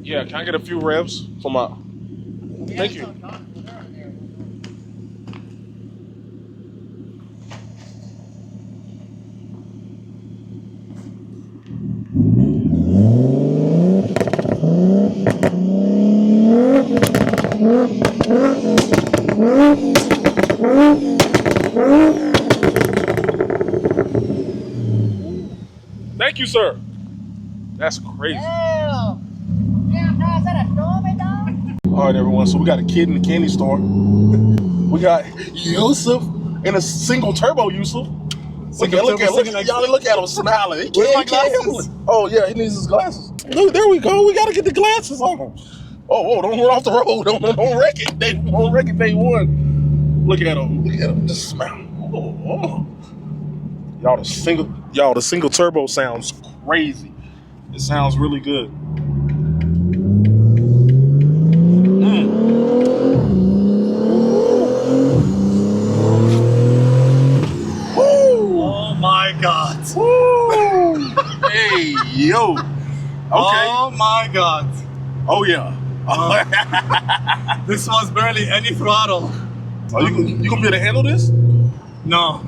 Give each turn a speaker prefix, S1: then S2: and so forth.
S1: Yeah, can I get a few revs for my... Thank you. Thank you, sir. That's crazy.
S2: Yeah. Damn, dog, is that a strawberry dog?
S1: All right, everyone. So we got a kid in the candy store. We got Yusuf in a single turbo Yusuf. Look at him smiling.
S2: Where's my glasses?
S1: Oh yeah, he needs his glasses. Look, there we go. We gotta get the glasses on. Oh, don't run off the road. Don't wreck it. Don't wreck it day one. Look at him. Look at him. Just smile. Oh. Y'all, the single turbo sounds crazy. It sounds really good.
S2: Oh my God.
S1: Hey, yo. Okay.
S2: Oh my God.
S1: Oh yeah.
S2: This was barely any throttle.
S1: Oh, you gonna be able to handle this?
S2: No.